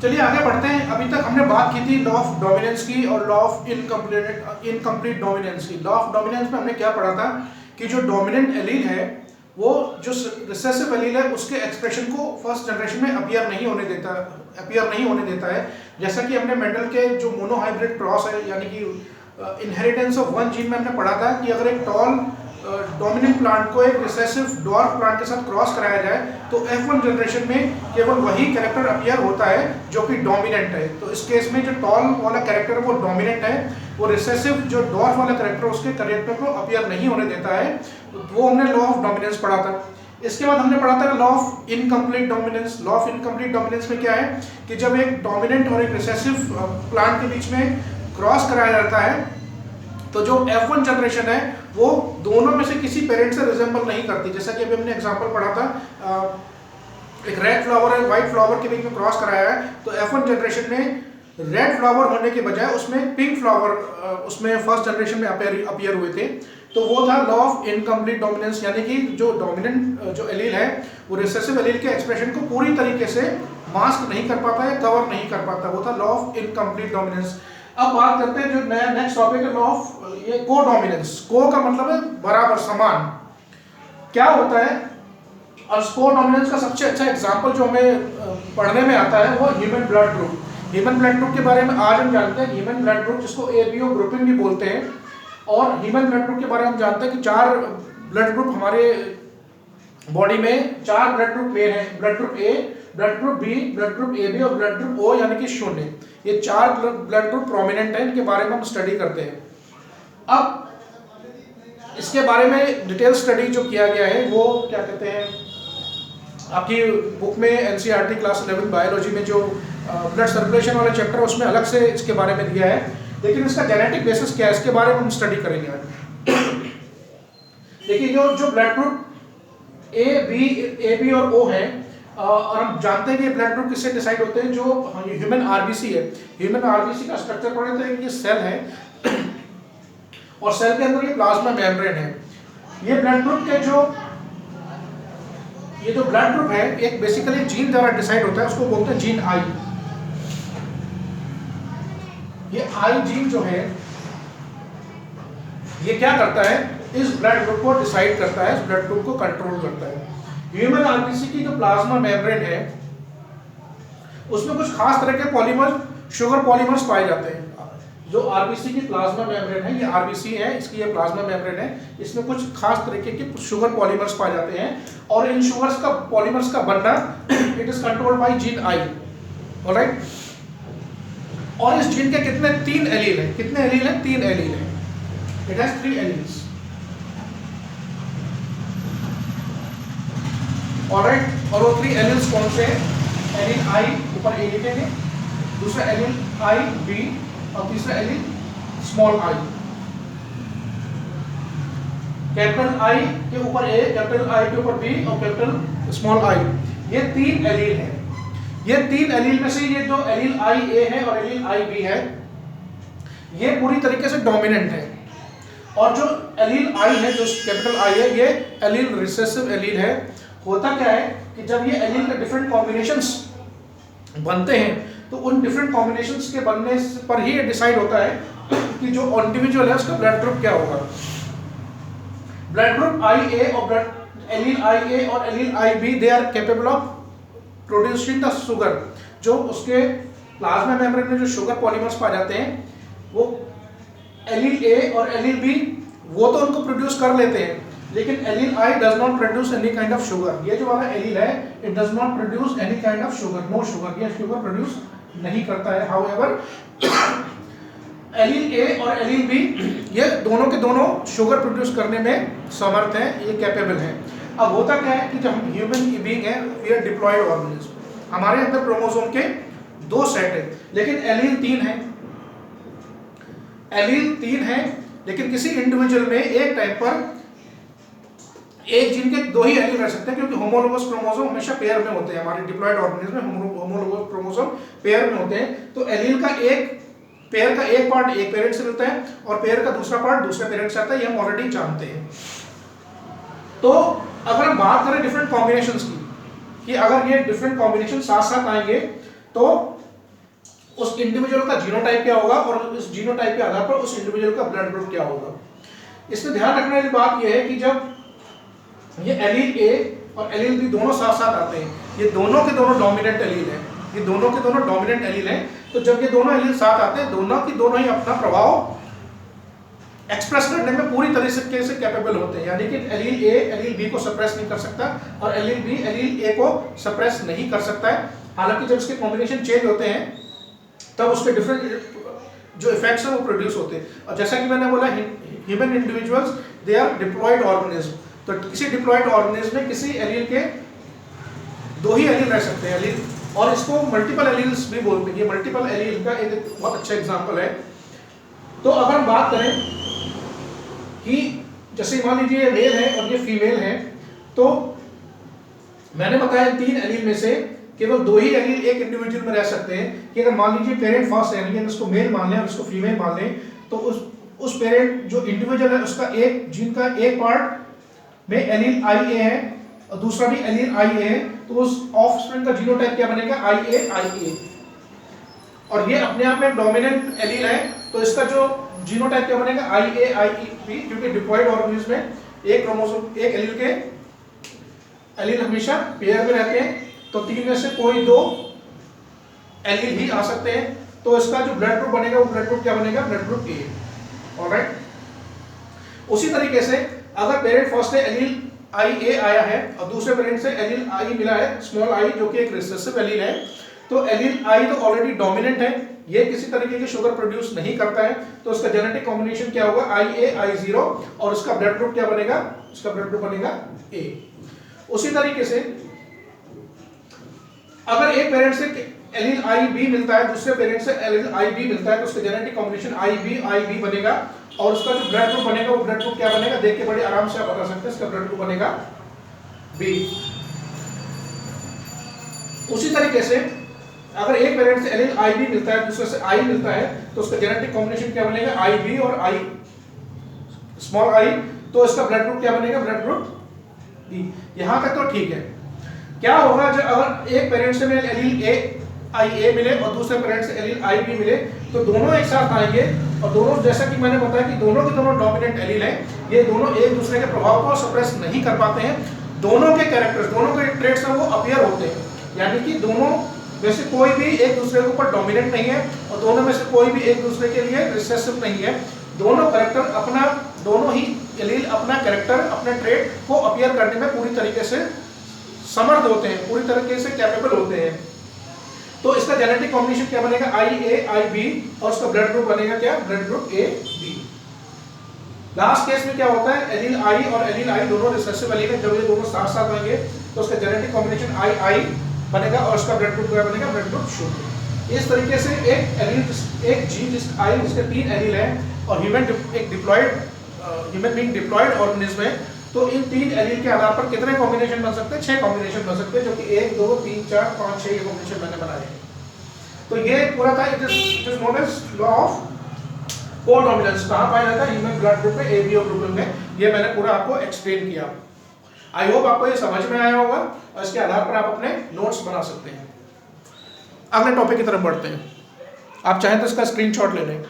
चलिए आगे बढ़ते हैं। अभी तक हमने बात की थी लॉ ऑफ डोमिनेंस की और लॉ ऑफ इनकम्प्लीट डोमिनेंस की। लॉ ऑफ डोमिनेंस में हमने क्या पढ़ा था कि जो डोमिनेंट एलील है वो जो रिसेसिव एलील है उसके एक्सप्रेशन को फर्स्ट जनरेशन में अपियर नहीं होने देता है। जैसा कि हमने मेंडल के जो मोनोहाइब्रिड क्रॉस है यानी कि इनहेरिटेंस ऑफ वन जीन में हमने पढ़ा था कि अगर एक टॉल डोमिनेंट प्लांट को एक रिसेसिव डॉर्फ प्लांट के साथ क्रॉस कराया जाए तो F1 जनरेशन में केवल वही कैरेक्टर अपीयर होता है जो कि डोमिनेंट है। तो इस केस में जो टॉल वाला कैरेक्टर है वो डोमिनेंट है, वो रिसेसिव जो डॉर्फ वाला कैरेक्टर उसके कैरेक्टर को अपीयर नहीं होने देता है। तो वो हमने लॉ ऑफ डोमिनेंस पढ़ा था। इसके बाद हमने पढ़ा था law of incomplete dominance. Law of incomplete dominance में क्या है कि जब एक डोमिनेंट और एक रिसेसिव प्लांट के बीच में क्रॉस कराया जाता है तो जो F1 जनरेशन है वो दोनों में से किसी पेरेंट से रिजेंबल नहीं करती। जैसा कि अभी हमने एग्जांपल पढ़ा था, एक रेड फ्लावर और व्हाइट फ्लावर के बीच में क्रॉस कराया है तो F1 जनरेशन में रेड फ्लावर होने के बजाय उसमें पिंक फ्लावर उसमें फर्स्ट जनरेशन में अपीयर हुए थे। तो वो था लॉ ऑफ इनकम्प्लीट डोमिनेंस, यानी कि जो डोमिनेंट जो एलील है वो रिसेसिव एलील के एक्सप्रेशन को पूरी तरीके से मास्क नहीं कर पाता है, कवर नहीं कर पाता। वो था लॉ ऑफ इनकम्प्लीट डोमिनेंस। अब बात करते हैं जो नया नेक्स्ट टॉपिक है लॉ ऑफ ये को डोमिनेंस। को का मतलब है बराबर, समान। क्या होता है और को डोमिनेंस का सबसे अच्छा एग्जांपल जो हमें पढ़ने में आता है वो human blood group. Human blood group के बारे में आज हम जानते हैं। ह्यूमन ब्लड ग्रुप जिसको एबीओ ग्रुपिंग भी बोलते हैं, और ह्यूमन ब्लड ग्रुप के बारे में हम जानते हैं कि 4 ब्लड ग्रुप हमारे बॉडी में 4 ब्लड ग्रुप मेन है। Blood group A, blood group B, blood group AB और ब्लड ग्रुप ओ यानी कि 0। ये 4 ब्लड ग्रुप प्रोमिनेंट है, इनके बारे में हम स्टडी करते हैं। अब इसके बारे में डिटेल स्टडी जो किया गया है वो क्या कहते हैं, आपकी बुक में एनसीईआरटी क्लास 11 बायोलॉजी में जो ब्लड सर्कुलेशन वाला चैप्टर है उसमें अलग से इसके बारे में दिया है, लेकिन इसका जेनेटिक बेसिस क्या है इसके बारे में हम स्टडी करेंगे। देखिए जो ब्लड ग्रुप ए बी और ओ है, और हम जानते हैं कि ब्लड ग्रुप किससे डिसाइड होते हैं, जो ह्यूमन आरबीसी है। ह्यूमन आरबीसी का स्ट्रक्चर पढ़े तो ये सेल है और सेल के अंदर ये प्लाज्मा मेम्ब्रेन है। ये ब्लड ग्रुप के जो ब्लड ग्रुप है एक बेसिकली जीन द्वारा डिसाइड होता है, उसको बोलते हैं जीन आई। ये आई जीन जो है ये क्या करता है, इस ब्लड ग्रुप को डिसाइड करता है, इस ब्लड ग्रुप को कंट्रोल करता है। ह्यूमन आरबीसी की जो प्लाज्मा मेम्ब्रेन है उसमें कुछ खास तरह के पॉलीमर, शुगर पॉलीमर्स पाए जाते हैं। जो आरबीसी की प्लाज्मा मेम्ब्रेन है, ये आरबीसी है, इसकी ये प्लाज्मा मेम्ब्रेन है, इसमें कुछ खास तरीके के शुगर पॉलीमर्स पाए जाते हैं, और इन शुगर्स का पॉलीमर्स का बनना it is controlled by gene I. Alright, और इस जीन के कितने 3 एलील हैं। कितने एलील हैं? 3 एलील हैं। It has 3 alleles. ऑलराइट, और वो 3 एलील्स कौन से हैं? एलील आई ऊपर ए लिखेंगे, दूसरा एलील आई बी और तीसरा allele small I. Capital I के ऊपर ए, कैपिटल आई के ऊपर बी और कैपिटल स्मॉल आई। ये 3 एलील हैं। ये 3 एलील में से ये जो एलील आई ए है और एलील आई बी है ये पूरी तरीके से डोमिनेंट है, और जो एलील आई है जो कैपिटल आई है ये एलील रिसेसिव एलील है। होता क्या है कि जब ये एलील के डिफरेंट कॉम्बिनेशंस बनते हैं तो उन डिफरेंट कॉम्बिनेशंस के बनने पर ही ये डिसाइड होता है कि जो इंडिविजुअल है उसका ब्लड ग्रुप क्या होगा। ब्लड ग्रुप आई ए और एलील आई ए और allele I B they are capable of producing the sugar. जो उसके प्लाज्मा मेम्ब्रेन में जो शुगर पॉलीमर्स पाए जाते हैं वो एलील ए और एलील बी वो तो उनको प्रोड्यूस कर लेते हैं, लेकिन allele I does not produce any kind of sugar. ये जो वाला एलील है it does not produce any kind of sugar, no sugar, ये शुगर प्रोड्यूस नहीं करता है। हाउएवर एलील ए और एलील बी ये दोनों के दोनों शुगर प्रोड्यूस करने में समर्थ हैं, ये कैपेबल हैं। अब होता क्या है कि जब हम ह्यूमन बीइंग है, वी आर डिप्लॉयड ऑर्गेनिज्म, हमारे अंदर क्रोमोसोम के 2 सेट है, लेकिन एलील 3 है। एलील 3 है, लेकिन किसी इंडिविजुअल में एक टाइम पर एक जीन के 2 ही एलील रह सकते हैं, क्योंकि होमोलोगस क्रोमोसोम हमेशा पेयर में होते हैं। हमारे डिप्लॉयड ऑर्गेनिज्म में होमोलोगस क्रोमोसोम पेयर में होते हैं। तो एलील का एक पेयर का एक पार्ट एक पेरेंट से मिलता है और पेयर का दूसरा पार्ट दूसरे पेरेंट से आता है, ये हम ऑलरेडी जानते हैं। तो अगर हम बात करें डिफरेंट कॉम्बिनेशंस की, कि अगर ये डिफरेंट कॉम्बिनेशन साथ साथ आएंगे तो उस इंडिविजुअल का जीनोटाइप क्या होगा और उस जीनोटाइप के आधार पर उस इंडिविजुअल का ब्लड ग्रुप क्या होगा। इसमें ध्यान रखने वाली बात यह है कि जब ये एलील ए और एलील बी दोनों साथ साथ आते हैं, ये दोनों के दोनों डोमिनेंट एलील हैं, ये दोनों के दोनों डोमिनेंट एलील हैं, तो जब ये दोनों एलील साथ आते हैं दोनों की दोनों ही अपना प्रभाव एक्सप्रेस करने में पूरी तरीके से कैपेबल होते हैं। यानी कि एलील ए एलील बी को सप्रेस नहीं कर सकता और एलील बी एलील ए को सप्रेस नहीं कर सकता है। हालांकि जब इसके कॉम्बिनेशन चेंज होते हैं तब उसके डिफरेंट जो इफेक्ट्स हैं वो प्रोड्यूस होते हैं। और जैसा कि मैंने बोला human individuals they are diploid organism, तो किसी डिप्लॉयड ऑर्गेनिज्म में किसी एलील के दो ही एलील रह सकते हैं एलील, और इसको मल्टीपल एलील्स भी बोलते हैं। ये मल्टीपल एलील का एक बहुत अच्छा एग्जांपल है। तो अगर हम बात करें कि जैसे मान लीजिए ये मेल है और ये फीमेल है, तो मैंने बताया तीन एलील में से केवल दो ही एलील एक इंडिविजुअल में रह सकते हैं। कि अगर मान लीजिए पेरेंट फर्स्ट है, यानी इसको मेल मान लें और इसको फीमेल मान लें, तो उस पेरेंट जो इंडिविजुअल है उसका एक जीन का एक पार्ट में एलील आई ए है और दूसरा भी एलील आई ए है, तो उस ऑफस्प्रिंग का जीनोटाइप क्या बनेगा आई ए। और ये अपने आप में डोमिनेंट एलील है, तो इसका जो जीनोटाइप क्या बनेगा आई ए बी, क्योंकि डिप्लॉयड ऑर्गेनिज्म में एक क्रोमोसोम एक एलील के एलील हमेशा पेयर में रहते हैं, तो तीन में से कोई दो एलील ही आ सकते हैं। तो इसका जो ब्लड ग्रुप बनेगा वो ब्लड ग्रुप क्या बनेगा ब्लड ग्रुप ए। ऑलराइट, उसी तरीके से अगर पेरेंट फर्स्ट से एलील आई ए आया है और दूसरे पेरेंट से एलील आई मिला है स्मॉल आई, जो कि एक रिसेसिव एलील है, तो एलील आई तो ऑलरेडी डोमिनेंट है, ये किसी तरीके की शुगर प्रोड्यूस नहीं करता है, तो उसका जेनेटिक कॉम्बिनेशन क्या होगा IA और उसका ब्लड ग्रुप क्या बनेगा, उसका ब्लड ग्रुप बनेगा A। उसी तरीके से अगर एक पेरेंट से एलील IB मिलता है, दूसरे पेरेंट से एलील IB मिलता है, तो उसका जेनेटिक कॉम्बिनेशन IB बनेगा और उसका जो ब्लड ग्रुप बनेगा वो ब्लड ग्रुप क्या बनेगा, देख के बड़े आराम से आप बता सकते हैं, इसका ब्लड ग्रुप बनेगा B। उसी तरीके से अगर एक पेरेंट से एलील IB मिलता है, दूसरे से I मिलता है, तो उसका जेनेटिक कॉम्बिनेशन क्या बनेगा IB और I स्मॉल I, तो इसका ब्लड ग्रुप क्या बनेगा ब्लड ग्रुप B। यहां तक तो ठीक है। क्या होगा जब अगर एक पेरेंट से एलील IA मिले और दूसरे पेरेंट से एलील IB मिले, तो दोनों एक साथ आएंगे और दोनों, जैसा कि मैंने बताया कि दोनों के दोनों डोमिनेंट एलील हैं, ये दोनों एक दूसरे के प्रभाव को सप्रेस नहीं कर पाते हैं, दोनों के कैरेक्टर्स दोनों के ट्रेट्स हैं वो अपीयर होते हैं, यानी कि दोनों में से कोई भी एक दूसरे के ऊपर डोमिनेंट नहीं है और दोनों में से कोई भी एक दूसरे के लिए रिसेसिव नहीं है। दोनों कैरेक्टर अपना, दोनों ही एलील अपना कैरेक्टर अपने ट्रेट को अपीयर करने में पूरी तरीके से समर्थ होते हैं, पूरी तरीके से कैपेबल होते हैं। तो इसका जेनेटिक कॉम्बिनेशन क्या बनेगा IA और उसका ब्लड ग्रुप बनेगा क्या blood group AB। Last case में क्या होता है, एलील I और एलील I दोनों रिसेसिव एलील हैं, जब ये दोनों साथ साथ आएंगे तो उसका जेनेटिक कॉम्बिनेशन II बनेगा और उसका ब्लड ग्रुप क्या बनेगा ब्लड ग्रुप शुद्ध। इस तरीके से एक एलील एक जीन जिसके तीन एलील हैं और एक diploid human being diploid organism है, तो इन तीन एलील के आधार पर कितने कॉम्बिनेशन बन सकते हैं, 6 कॉम्बिनेशन बन सकते हैं, जो कि 1 2 3 4 5 6 ये कॉम्बिनेशन मैंने बनाए हैं। तो ये पूरा था, it is known as law of codominance. कहां पाया जाता है ह्यूमन ब्लड ग्रुप में ABO ग्रुप में, ये मैंने पूरा आपको एक्सप्लेन किया। आई होप आपको ये समझ में आया होगा और इसके आधार पर आप अपने नोट्स बना सकते हैं। अगले टॉपिक की तरफ बढ़ते हैं, आप चाहें तो इसका स्क्रीनशॉट ले लें।